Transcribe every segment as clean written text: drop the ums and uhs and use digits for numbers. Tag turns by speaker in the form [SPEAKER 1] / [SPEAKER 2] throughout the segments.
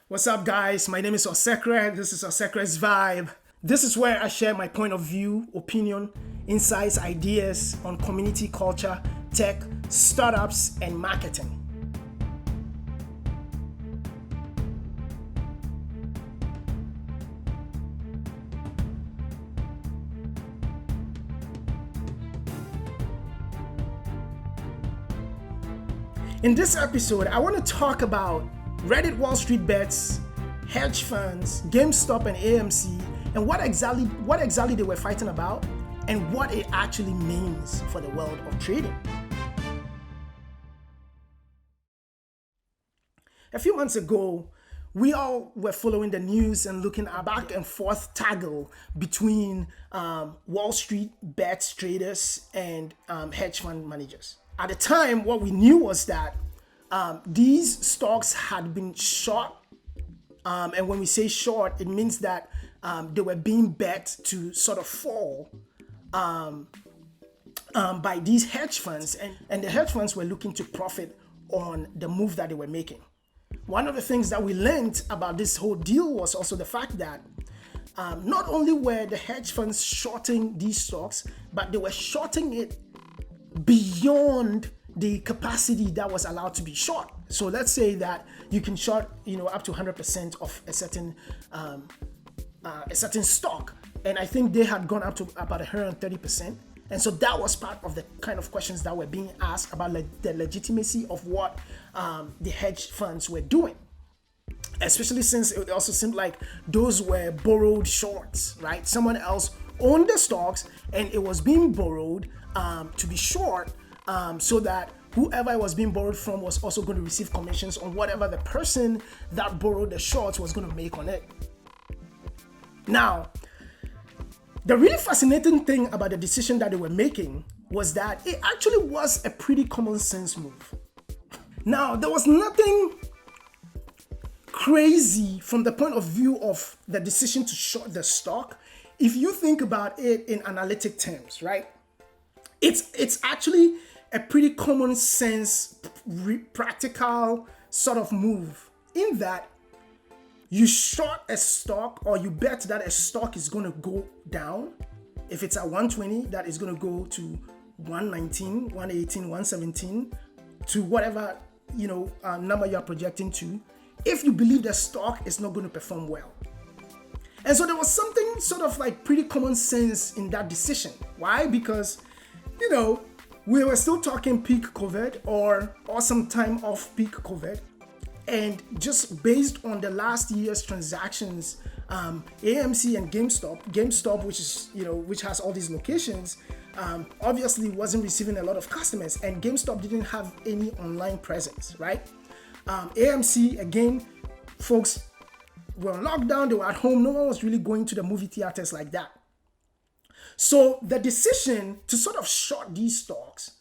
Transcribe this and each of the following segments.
[SPEAKER 1] What's up, guys? My name is Osekre. This is Osekre's Vibe. This is where I share my point of view, opinion, insights, ideas on community culture, tech, startups, and marketing. In this episode, I want to talk about Reddit Wall Street bets, hedge funds, GameStop and AMC, and what exactly they were fighting about, and what it actually means for the world of trading. A few months ago, we all were following the news and looking at back and forth toggle between Wall Street bets traders and hedge fund managers. At the time, what we knew was that these stocks had been short, and when we say short, it means that they were being bet to sort of fall by these hedge funds, and the hedge funds were looking to profit on the move that they were making. One of the things that we learned about this whole deal was also the fact that not only were the hedge funds shorting these stocks, but they were shorting it beyond the capacity that was allowed to be short. So let's say that you can short, up to 100% of a certain stock, and I think they had gone up to about 130%. And so that was part of the kind of questions that were being asked about the legitimacy of what the hedge funds were doing, especially since it also seemed like those were borrowed shorts, right? Someone else owned the stocks and it was being borrowed to be short, so that whoever it was being borrowed from was also going to receive commissions on whatever the person that borrowed the shorts was going to make on it. Now, the really fascinating thing about the decision that they were making was that it actually was a pretty common sense move. Now, there was nothing crazy from the point of view of the decision to short the stock. If you think about it in analytic terms, right? It's actually a pretty common sense, practical sort of move, in that you short a stock, or you bet that a stock is going to go down. If it's at 120, that is going to go to 119, 118, 117, to whatever number you are projecting to, if you believe the stock is not going to perform well. And so there was something sort of like pretty common sense in that decision. Why? Because we were still talking peak COVID or some time off peak COVID. And just based on the last year's transactions, AMC and GameStop, which has all these locations, obviously wasn't receiving a lot of customers, and GameStop didn't have any online presence, right? AMC, again, folks were on lockdown, they were at home, no one was really going to the movie theaters like that. So the decision to sort of short these stocks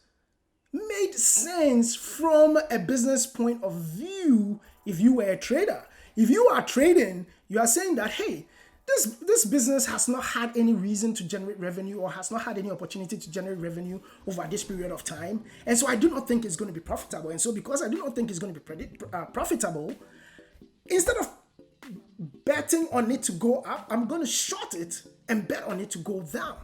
[SPEAKER 1] made sense from a business point of view if you were a trader. If you are trading, you are saying that, hey, this business has not had any reason to generate revenue, or has not had any opportunity to generate revenue over this period of time. And so I do not think it's going to be profitable. And so because I do not think it's going to be profitable, instead of betting on it to go up, I'm going to short it and bet on it to go down.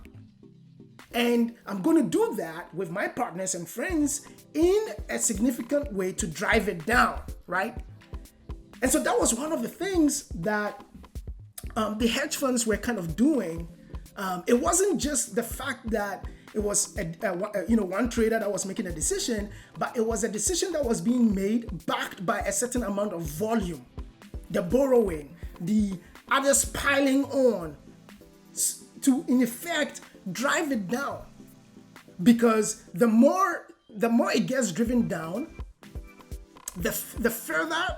[SPEAKER 1] And I'm going to do that with my partners and friends in a significant way to drive it down, right? And so that was one of the things that the hedge funds were kind of doing. It wasn't just the fact that it was one trader that was making a decision, but it was a decision that was being made backed by a certain amount of volume, the borrowing, the others piling on to, in effect, drive it down. Because the more it gets driven down, the further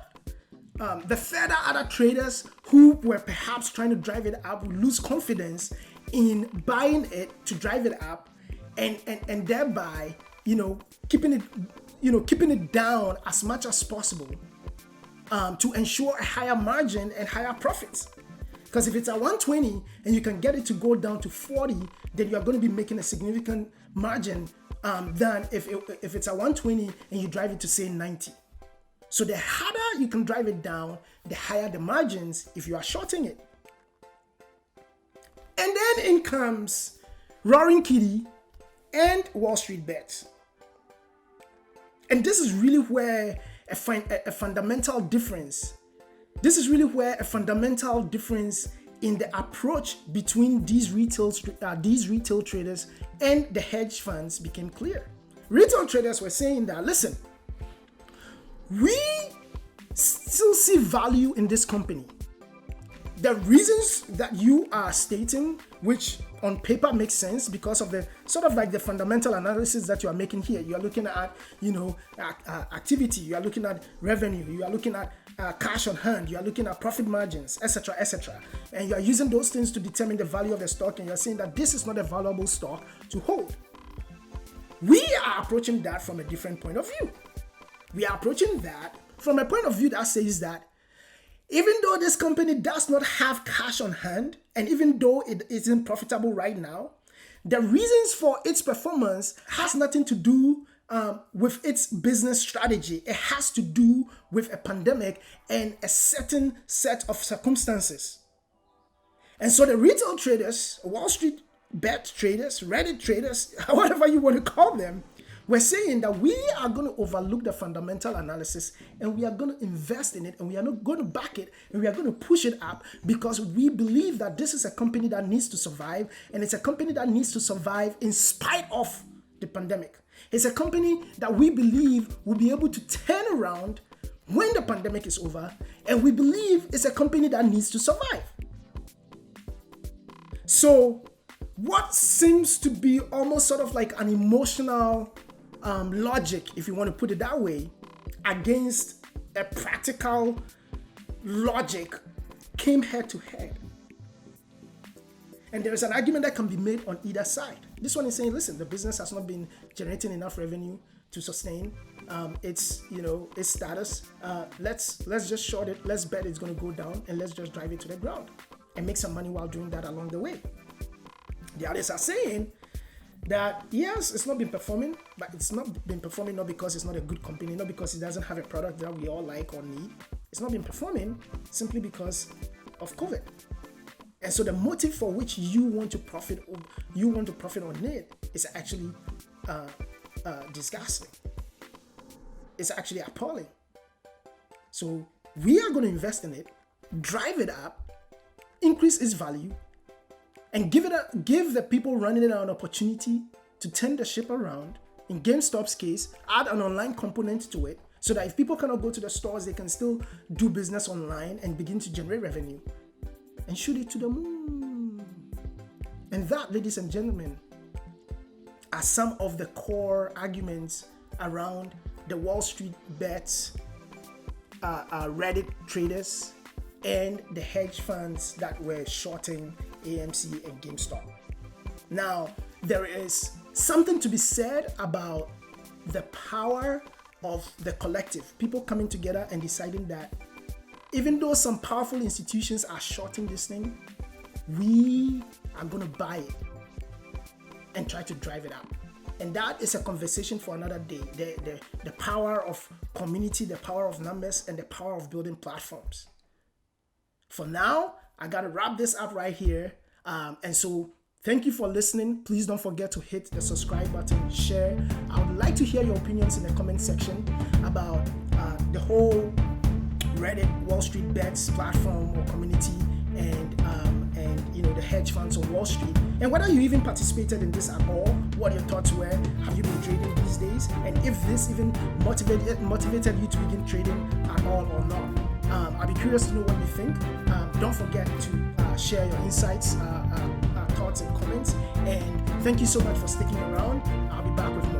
[SPEAKER 1] other traders who were perhaps trying to drive it up will lose confidence in buying it to drive it up, and thereby keeping it down as much as possible to ensure a higher margin and higher profits. Because if it's at 120 and you can get it to go down to 40, then you are going to be making a significant margin than if it's at 120 and you drive it to say 90. So the harder you can drive it down, the higher the margins if you are shorting it. And then in comes Roaring Kitty and Wall Street Bets. And this is really where a fundamental difference. This is really where a fundamental difference in the approach between these retail traders and the hedge funds became clear. Retail traders were saying that, listen, we still see value in this company. The reasons that you are stating, which on paper makes sense because of the sort of like the fundamental analysis that you are making here. You are looking at, activity. You are looking at revenue. You are looking at cash on hand. You are looking at profit margins, etc., etc. And you are using those things to determine the value of the stock. And you are saying that this is not a valuable stock to hold. We are approaching that from a different point of view. We are approaching that from a point of view that says that even though this company does not have cash on hand, and even though it isn't profitable right now, the reasons for its performance has nothing to do with its business strategy. It has to do with a pandemic and a certain set of circumstances. And so the retail traders, Wall Street Bet traders, Reddit traders, whatever you want to call them, we're saying that we are going to overlook the fundamental analysis and we are going to invest in it, and we are not going to back it, and we are going to push it up because we believe that this is a company that needs to survive, and it's a company that needs to survive in spite of the pandemic. It's a company that we believe will be able to turn around when the pandemic is over, and we believe it's a company that needs to survive. So what seems to be almost sort of like an emotional logic, if you want to put it that way, against a practical logic came head to head. And there is an argument that can be made on either side. This one is saying, listen, the business has not been generating enough revenue to sustain its status. Let's just short it. Let's bet it's going to go down, and let's just drive it to the ground and make some money while doing that along the way. The others are saying that yes, it's not been performing, but it's not been performing not because it's not a good company, not because it doesn't have a product that we all like or need. It's not been performing simply because of COVID. And so the motive for which you want to profit on it is actually disgusting. It's actually appalling. So we are going to invest in it, drive it up, increase its value, and give the people running it an opportunity to turn the ship around. In GameStop's case, add an online component to it so that if people cannot go to the stores, they can still do business online and begin to generate revenue and shoot it to the moon. And that, ladies and gentlemen, are some of the core arguments around the Wall Street Bets, Reddit traders, and the hedge funds that were shorting AMC and GameStop. Now, there is something to be said about the power of the collective, people coming together and deciding that even though some powerful institutions are shorting this thing, we are going to buy it and try to drive it up. And that is a conversation for another day. The power of community, the power of numbers, and the power of building platforms. For now, I got to wrap this up right here. And so thank you for listening. Please don't forget to hit the subscribe button, share. I would like to hear your opinions in the comment section about the whole Reddit, Wall Street Bets platform or community, and the hedge funds on Wall Street, and whether you even participated in this at all, what your thoughts were. Have you been trading these days? And if this even motivated you to begin trading at all or not. I'd be curious to know what you think. Don't forget to share your insights, thoughts, and comments. And thank you so much for sticking around. I'll be back with more